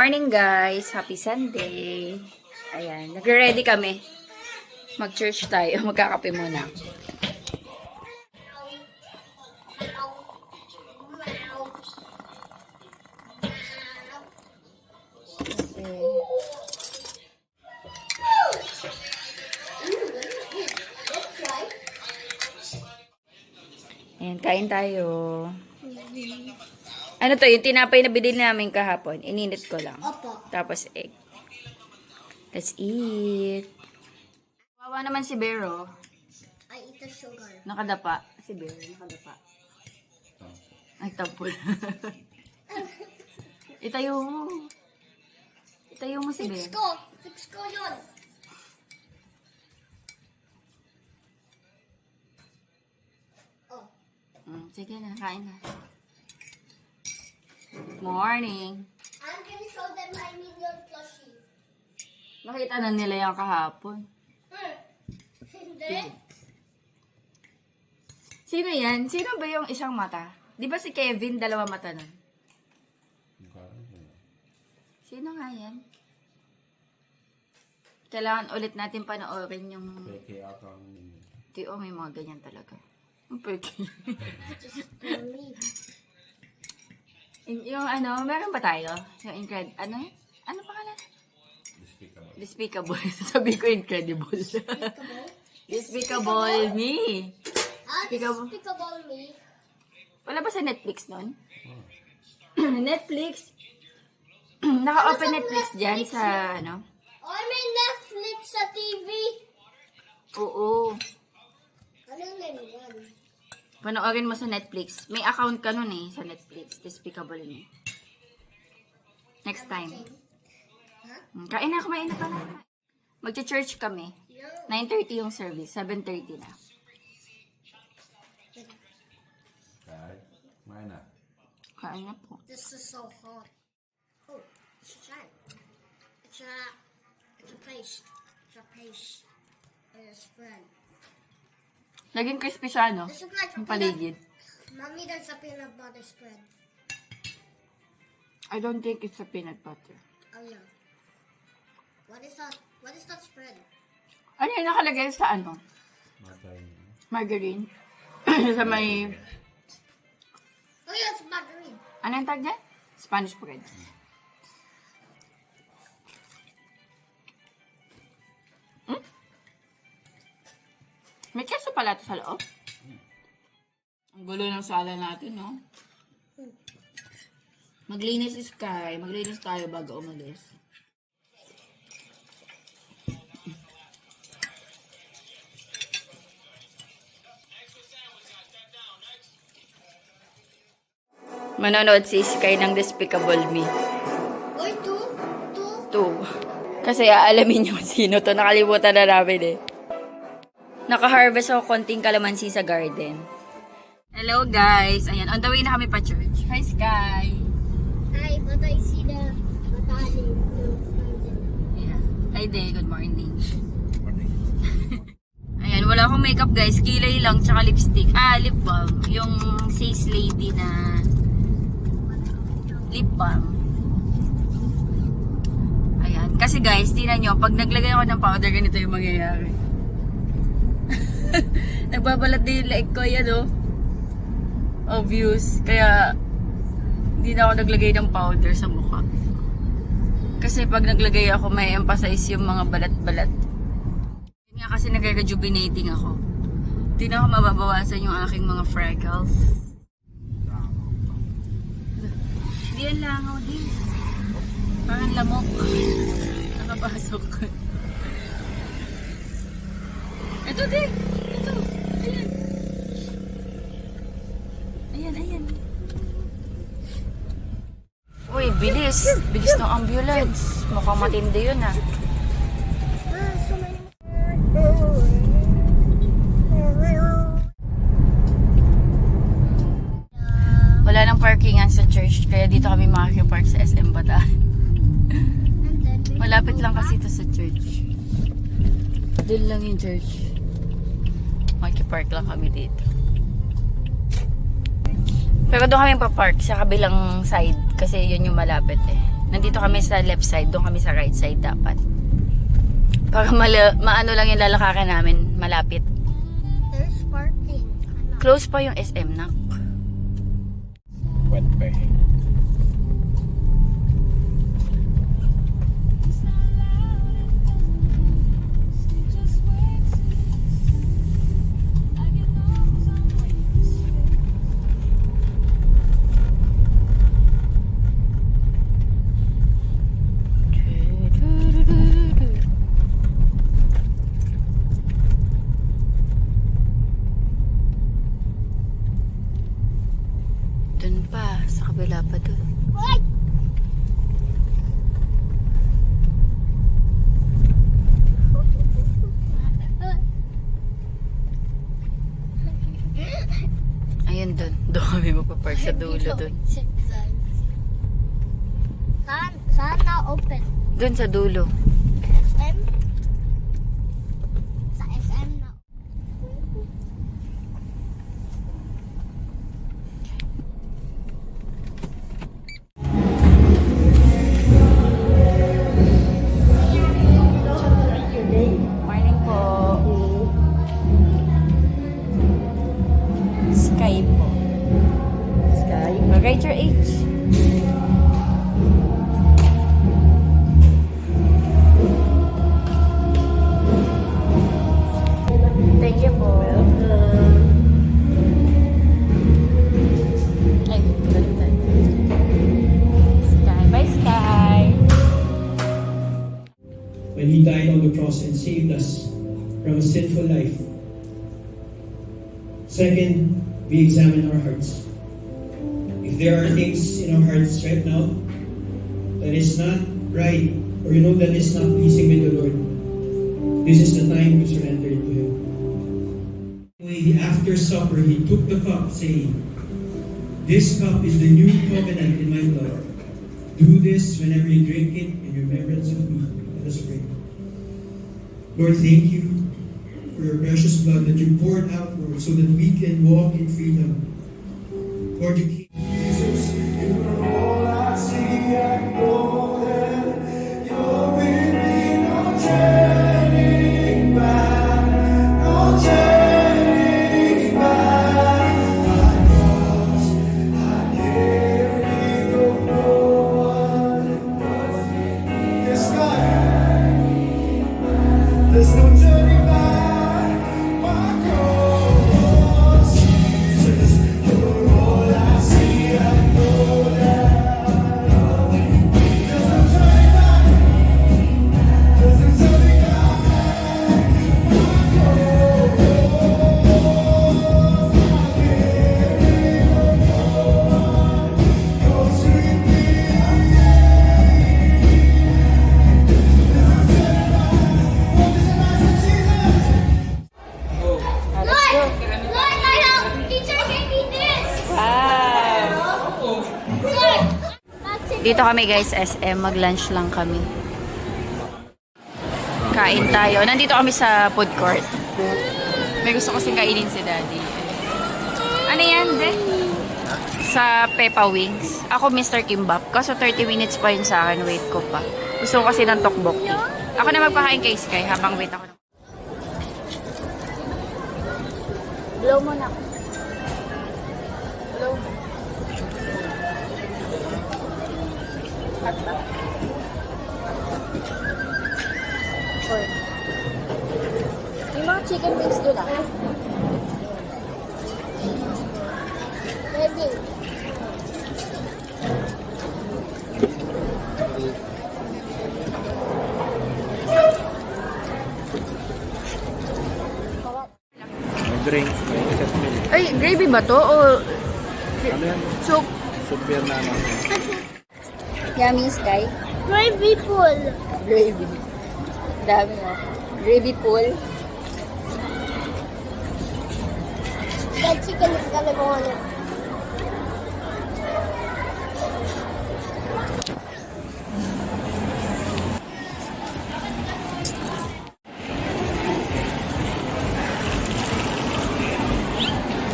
morning guys! Happy Sunday! Ayan, nagre-ready kami. Mag-church tayo. Magkakape muna. Ayan, kain tayo. Ano to, yung tinapay na binili namin kahapon. Ininit ko lang. Opo. Tapos egg. Let's eat. Wawa naman si Bero. I eat the sugar. Nakadapa. Si Bero, nakadapa. Ay, tampol. Itayo mo. Itayo mo si Fix Bero. ko. Fix ko yun. Oh. Sige na, kain na. Morning. I'm gonna show them my million plushie. Nakita na nila yung kahapon. Hindi. Sino yan? Sino ba yung isang mata? Di ba si Kevin, dalawa mata nun? Sino nga yan? Kailangan ulit natin panoorin yung... Tio, may mga ganyan talaga. Ang peke. Just tell me. Yung ano, meron ba tayo? Yung ano? Ano pangalan? Despicable. Sabi ko incredible. Despicable Me. Despicable Me. Wala ba sa Netflix nun? Netflix? Naka-open Netflix dyan sa ano? Oh, may Netflix sa TV. Oo. Ano yun yan? Panoorin mo sa Netflix. May account ka nun eh sa Netflix. Despicable Me. Next time. Kain na, kumain na pala. Magcha-church kami. 9:30 yung service. 7:30 na. Kain na po. This is so hot. Oh, it's giant. It's a paste. It's a paste. And a spread. Naging crispy siya, no? This is like Yung paligid. Mommy, there's a peanut butter spread. I don't think it's a peanut butter. Oh yeah. What is that? What is that spread? Ano yung nakalagay sa ano? Margarine. Sa may... Oh yeah, it's margarine. Ano yung tag niya? Spanish bread. May keso pala ito sa loob. Ang gulo ng sala natin, no? Maglinis si Sky. Maglinis tayo bago umalis. Manonood si Sky ng Despicable Me. Oy, two. 2. Kasi aalamin niyo sino to. Nakalimutan na namin eh. Naka-harvest ako konting kalamansi sa garden. Hello guys! Ayan, on the way na kami pa church. Hi Sky! Hi, but I see the battalion. Yeah. Hi Day, good morning. Ayan, wala akong makeup guys. Kilay lang, tsaka lipstick. Lip balm. Yung Says Lady na lip balm. Ayan. Kasi guys, tingnan nyo, pag naglagay ako ng powder, ganito yung mangyayari. Nagbabalat din yung leg ko, yan o. Obvious. Kaya, hindi na ako naglagay ng powder sa mukha. Kasi pag naglagay ako, may emphasize yung mga balat-balat. Yun nga kasi nag-rejuvenating ako. Hindi na ako mababawasan yung aking mga freckles. Hindi yan langaw din. Parang lamok. Nakapasok. Ito din. Ito. Ayan. Ayan. Uy, bilis. Bilis ng ambulance. Mukhang matindi yun ah. Wala nang parkingan sa church. Kaya dito kami makikipart sa SM Bataan. Malapit lang kasi ito sa church. Doon lang yung church. Makipark lang kami dito. Pero doon kami pa-park sa kabilang side kasi yun yung malapit eh. Nandito kami sa left side, doon kami sa right side dapat. Para maano lang yung lalakaran namin, malapit. There's parking. Ano? Close pa yung SM na. Wet pa eh. Dun pa, sa kabila pa dun. Ay! Ayun dun. Doon kami magpapark sa dulo dun. Saan na open? Dun sa dulo. SM? Sa SM na. Morning po. Sky po. Sky? Write your age. Thank you po. Ay, baliktad. Sky. Bye, Sky. When He died on the cross and saved us from a sinful life. Second, we examine our hearts. If there are things in our hearts right now that is not right, or that is not pleasing with the Lord, this is the time to surrender it to Him. After supper, He took the cup, saying, "This cup is the new covenant in my blood. Do this whenever you drink it in remembrance of me." Let us pray. Lord, thank you for your precious blood that you poured out, Lord, so that we can walk in freedom. Lord, you keep Jesus, you are all I see. I know that you're with me. No turning back, no turning back. My cross, I carry the one. Yes, God. There's no turning back. My cross, Jesus, you're all I see. I know that. There's no turning back. There's no turning back. My cross, you're sweet me. Look, I help. Teacher gave me this. Wow! Look. That's it. Dito kami guys, SM. Mag-lunch lang kami. Kain tayo. Nandito kami sa food court. May gusto kasing kainin si Daddy. Ano yan, De? Sa Peppa Wings. Ako Mr. Kimbap. Kaso 30 minutes pa yun sa akin. Wait ko pa. Gusto ko kasi ng tokbokki. Ako na magpakain kay Sky habang wait ako. Blow mo na. Blow mo. Hot ba? Or, yung mga chicken wings doon ah. Ready. May drink, may ikat milk. Ay, gravy ba to? O Ano yan? soup? Soup beer na ano. Yummy, Sky? Gravy pool. Gravy. Dami mo. Gravy pool. That chicken is gonna go on it.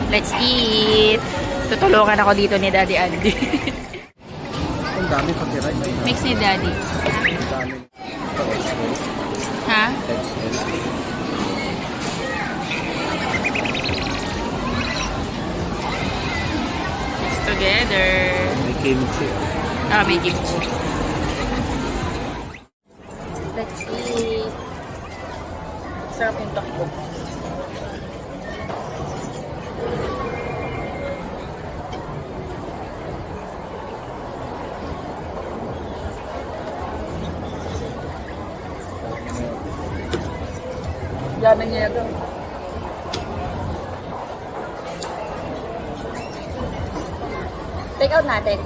Let's eat! Tutulungan ako dito ni Daddy Andy. dami pati rice. Mix ni Daddy. Ang dami. Ito, XL. Ha? XL. Mix together. May kimchi. Ah, may kimchi. Let's eat. Sarap yung takbo. Laman niya ito. Take out natin.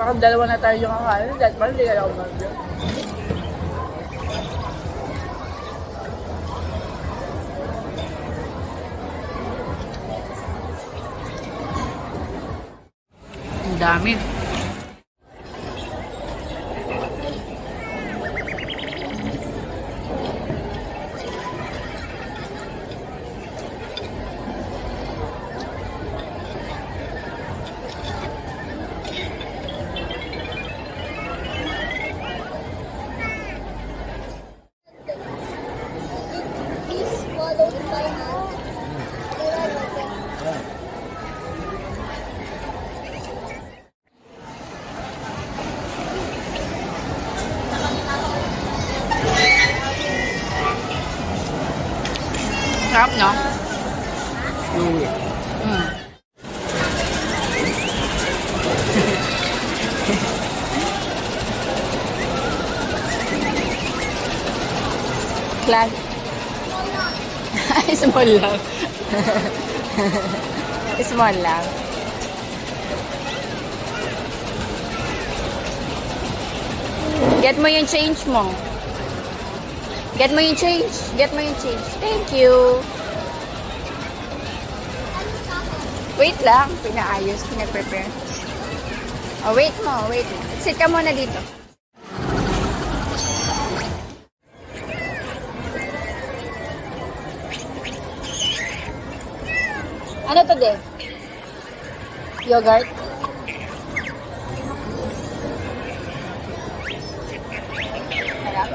Parang dalawa na tayo yung kakain. Dahil parang hindi ka na umag. Ang dami. Please follow the final. Sarap, no? Fluid. Mm. Class. Small lang. Small lang. Get mo yung change mo. Get mo yung change. Get mo yung change. Thank you. Wait lang. Pinaayos. Pinag-prepare. Oh, wait mo. Wait mo. Sit ka muna dito. Ano to, de? Yogurt? Sarap.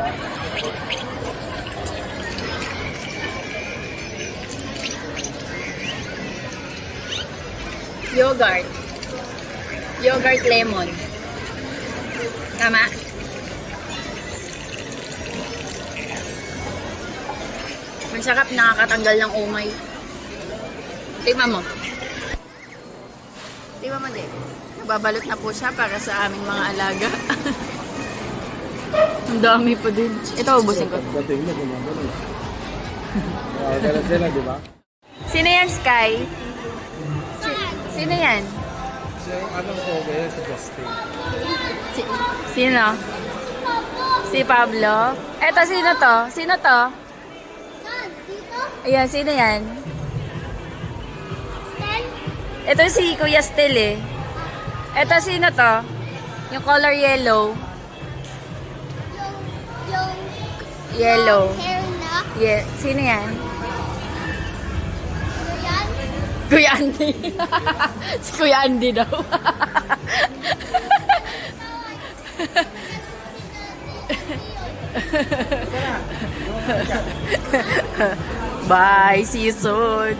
Yogurt. Yogurt lemon. Tama? Masarap, nakakatanggal ng umay. Tingnan mo. Tingnan mo din. Nababalot na po siya para sa aming mga alaga. Ang dami po din. Ito, ubusin ko. Pagdating mo, gumagano. Kaya ganun sila, di ba? Sino yan, Sky? Sino yan? So, anong ko ba yun? Si Justin. Sino? Si Pablo? Eto, sino to? Sino to? Saan? Dito? Ayan, sino yan? Ten? Ito si Kuya Stel eh. Ito sino to? Yung color yellow. Yung Yellow. hair na. Yeah. Sino yan? Yan. Kuya Andy. Si Kuya Andy daw. Bye. See you soon.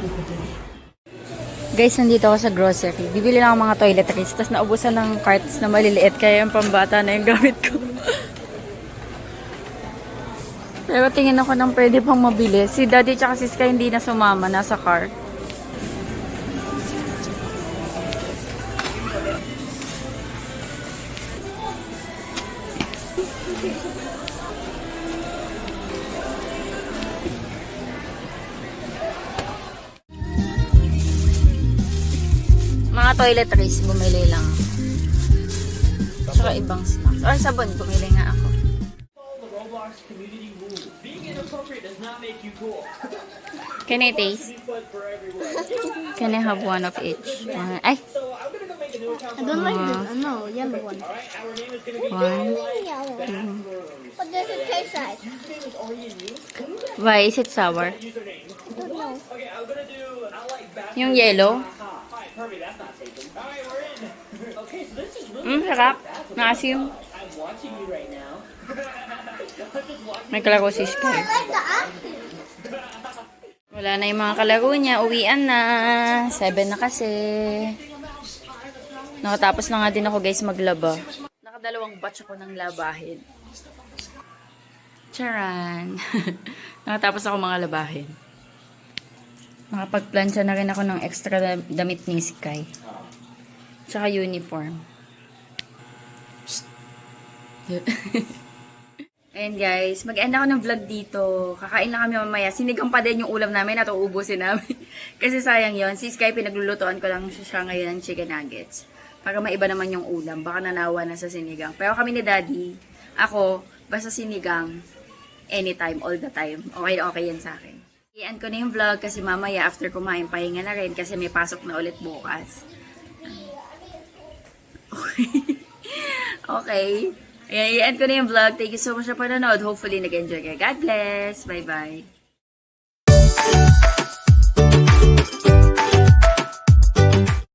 Guys, nandito ako sa grocery. Bibili lang ako mga toiletries. Tapos naubusan ng carts na maliliit. Kaya yung pambata na yung gamit ko. Pero tingin ako ng pwede pang mabili. Si Daddy tsaka si Sky hindi na sumama. Nasa car. Mga toiletries, bumili lang ako. Tsaka ibang snacks. Or sabon, bumili nga ako. The Roblox community rule. Being inappropriate does not make you cool. Can I taste? Fun for everyone. Can I have one of each? Ay! So I'm gonna go make a new account. I don't like this. No, yellow one. Alright, our name is gonna be One. Yellow. Bathrooms. What does it taste like? Username is already in use. Why is it sour? Username. I don't know. Okay, I'm gonna do. I like bathroom. Yung yellow? Hi, perfect. That's not taken. Alright, we're in. Sarap. Maasim. I'm watching you right now. May kalaro si Sky. I like the apple. Wala na yung mga kalaro niya. Uwian na. 7 na kasi. Nakatapos na nga din ako guys maglaba. Nakadalawang batch ako ng labahin. Charan! Nakatapos ako mga labahin. Nakapagplansya na rin ako ng extra damit ni Sky. Tsaka uniform. Ayan guys, mag-end ako ng vlog dito. Kakain lang kami mamaya. Sinigang pa din yung ulam namin at uubusin namin. Kasi sayang yon. Si Sky pinaglulutoan ko lang siya ngayon ng chicken nuggets. Para maiba naman yung ulam. Baka nanawa na sa sinigang. Pero kami ni Daddy, ako, basta sinigang, anytime, all the time. Okay, okay yan sa akin. I-end ko na yung vlog kasi mamaya after kumain, pahinga na rin kasi may pasok na ulit bukas. Okay. Okay. Ayan, i-end ko na yung vlog. Thank you so much sa panonood. Hopefully nag-enjoy kayo. God bless. Bye-bye.